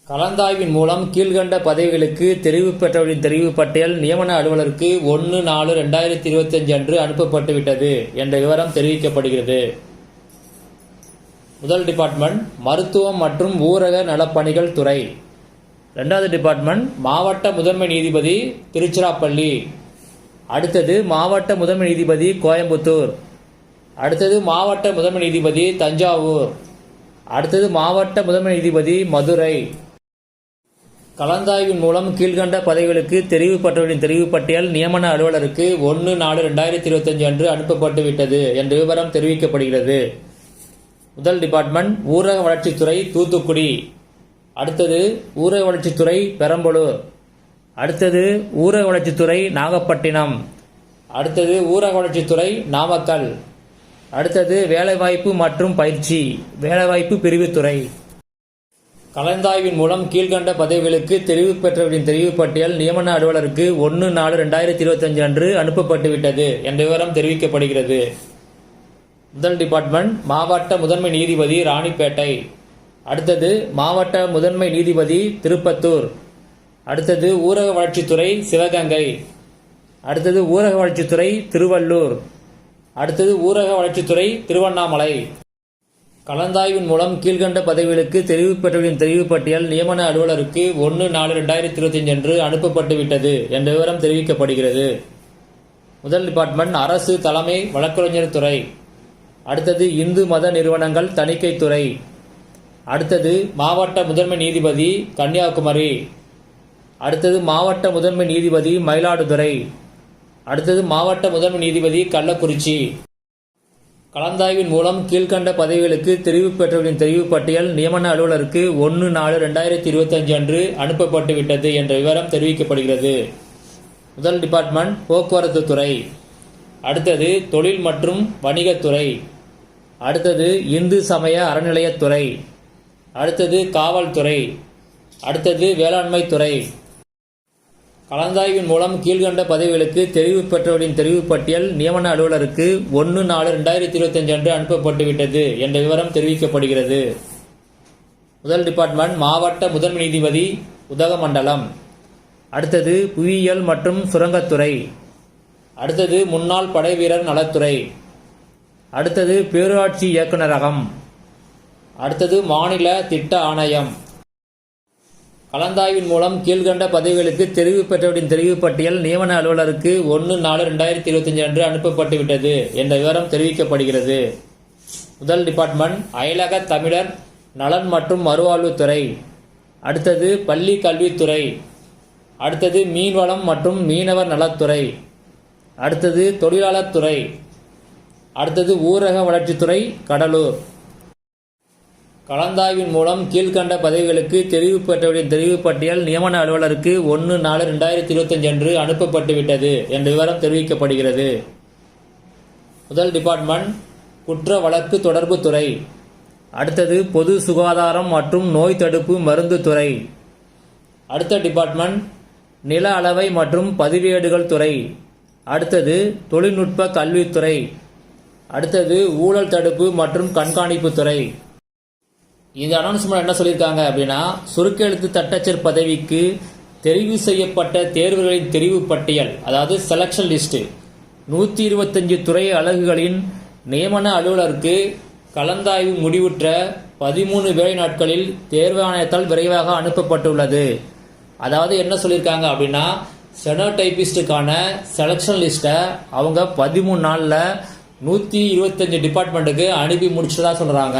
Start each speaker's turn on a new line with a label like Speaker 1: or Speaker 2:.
Speaker 1: கலந்தாய்வின் மூலம் கீழ்கண்ட பதவிகளுக்கு தெரிவு பெற்றவர்களின் தெரிவு பட்டியல் நியமன அலுவலருக்கு 1/4/2025 அன்று அனுப்பப்பட்டுவிட்டது என்ற விவரம் தெரிவிக்கப்படுகிறது. முதல் டிபார்ட்மெண்ட் மருத்துவம் மற்றும் ஊரக நலப்பணிகள் துறை. இரண்டாவது டிபார்ட்மெண்ட் மாவட்ட முதன்மை நீதிபதி திருச்சிராப்பள்ளி. அடுத்தது மாவட்ட முதன்மை நீதிபதி கோயம்புத்தூர். அடுத்தது மாவட்ட முதன்மை நீதிபதி தஞ்சாவூர். அடுத்தது மாவட்ட முதன்மை நீதிபதி மதுரை. கலந்தாய்வின் மூலம் கீழ்கண்ட பதவிகளுக்கு தெரிவு பெற்றவர்களின் தெரிவு பட்டியல் நியமன அலுவலருக்கு 1/4/2025 அன்று அனுப்பப்பட்டுவிட்டது என்ற விவரம் தெரிவிக்கப்படுகிறது. முதல் டிபார்ட்மெண்ட் ஊரக வளர்ச்சித்துறை தூத்துக்குடி. அடுத்தது ஊரக வளர்ச்சித்துறை பெரம்பலூர். அடுத்தது ஊரக வளர்ச்சித்துறை நாகப்பட்டினம். அடுத்தது ஊரக வளர்ச்சித்துறை நாமக்கல். அடுத்தது வேலைவாய்ப்பு மற்றும் பயிற்சி வேலைவாய்ப்பு பிரிவுத்துறை. கலந்தாய்வின் மூலம் கீழ்கண்ட பதவிகளுக்கு தெரிவு பெற்றவர்களின் தெரிவு பட்டியல் நியமன அலுவலருக்கு 1/4/2025 அன்று அனுப்பப்பட்டுவிட்டது என்ற விவரம் தெரிவிக்கப்படுகிறது. முதல் டிபார்ட்மெண்ட் மாவட்ட முதன்மை நீதிபதி ராணிப்பேட்டை. அடுத்தது மாவட்ட முதன்மை நீதிபதி திருப்பத்தூர். அடுத்தது ஊரக வளர்ச்சித்துறை சிவகங்கை. அடுத்தது ஊரக வளர்ச்சித்துறை திருவள்ளூர். அடுத்தது ஊரக வளர்ச்சித்துறை திருவண்ணாமலை. கலந்தாய்வின் மூலம் கீழ்கண்ட பதவிகளுக்கு தெரிவு பெற்றவர்களின் தெரிவு பட்டியல் நியமன அலுவலருக்கு 1/4/2025 அன்று அனுப்பப்பட்டுவிட்டது என்ற விவரம் தெரிவிக்கப்படுகிறது. முதல் டிபார்ட்மெண்ட் அரசு தலைமை வழக்கறிஞர் துறை. அடுத்தது இந்து மத நிறுவனங்கள் தணிக்கைத்துறை. அடுத்தது மாவட்ட முதன்மை நீதிபதி கன்னியாகுமரி. அடுத்தது மாவட்ட முதன்மை நீதிபதி மயிலாடுதுறை. அடுத்தது மாவட்ட முதன்மை நீதிபதி கள்ளக்குறிச்சி. கலந்தாய்வின் மூலம் கீழ்கண்ட பதவிகளுக்கு தெரிவு பெற்றவர்களின் தெரிவு பட்டியல் நியமன அலுவலருக்கு 1/4/2025 அன்று அனுப்பப்பட்டுவிட்டது என்ற விவரம் தெரிவிக்கப்படுகிறது. முதல் டிபார்ட்மெண்ட் போக்குவரத்து துறை. அடுத்தது தொழில் மற்றும் வணிகத்துறை. அடுத்தது இந்து சமய அறநிலையத்துறை. அடுத்தது காவல்துறை. அடுத்தது வேளாண்மை துறை. கலந்தாய்வின் மூலம் கீழ்கண்ட பதவிகளுக்கு தெரிவு பெற்றவர்களின் தெரிவு பட்டியல் நியமன அலுவலருக்கு 1/4/2025 அன்று அனுப்பப்பட்டுவிட்டது என்ற விவரம் தெரிவிக்கப்படுகிறது. முதல் டிபார்ட்மெண்ட் மாவட்ட முதன்மை நீதிபதி உதகமண்டலம். அடுத்தது புவியியல் மற்றும் சுரங்கத்துறை. அடுத்தது முன்னாள் படைவீரர் நலத்துறை. அடுத்தது பேரூராட்சி இயக்குநரகம். அடுத்தது மாநில திட்ட ஆணையம். கலந்தாய்வின் மூலம் கீழ்கண்ட பதவிகளுக்கு தெரிவு பெற்றவர்களின் தெரிவு பட்டியல் நியமன அலுவலருக்கு 1/4/2025 அன்று அனுப்பப்பட்டுவிட்டது என்ற விவரம் தெரிவிக்கப்படுகிறது. முதல் டிபார்ட்மெண்ட் அயலக தமிழர் நலன் மற்றும் மறுவாழ்வுத்துறை. அடுத்தது பள்ளி கல்வித்துறை. அடுத்தது மீன்வளம் மற்றும் மீனவர் நலத்துறை. அடுத்தது தொழிலாளர் துறை. அடுத்தது ஊரக வளர்ச்சித்துறை கடலூர். கலந்தாய்வின் மூலம் கீழ்கண்ட பதவிகளுக்கு தெரிவு பெற்றவர்களின் தெரிவு பட்டியல் நியமன அலுவலருக்கு 1/4/2025 அன்று அனுப்பப்பட்டுவிட்டது என்ற விவரம் தெரிவிக்கப்படுகிறது. முதல் டிபார்ட்மெண்ட் குற்ற வழக்கு தொடர்பு துறை. அடுத்தது பொது சுகாதாரம் மற்றும் நோய் தடுப்பு மருந்து துறை. அடுத்த டிபார்ட்மெண்ட் நில அளவை மற்றும் பதிவேடுகள் துறை. அடுத்தது தொழில்நுட்ப கல்வித்துறை. அடுத்தது ஊழல் தடுப்பு மற்றும் கண்காணிப்பு துறை. இந்த அனௌன்ஸ்மெண்ட் என்ன சொல்லியிருக்காங்க அப்படின்னா, சுருக்கெழுத்து தட்டச்சர் பதவிக்கு தெரிவு செய்யப்பட்ட தேர்வுகளின் தெரிவு பட்டியல், அதாவது செலக்ஷன் லிஸ்ட் 125 துறை அலகுகளின் நியமன அலுவலருக்கு கலந்தாய்வு முடிவுற்ற 13 வேலை நாட்களில் தேர்வு ஆணையத்தால் விரைவாக அனுப்பப்பட்டுள்ளது. அதாவது என்ன சொல்லியிருக்காங்க அப்படின்னா, ஸ்டெனோடைபிஸ்டுக்கான செலக்ஷன் லிஸ்ட்டை அவங்க 13 நாளில் 125 டிபார்ட்மெண்ட்டுக்கு அனுப்பி முடிச்சுதான் சொல்கிறாங்க.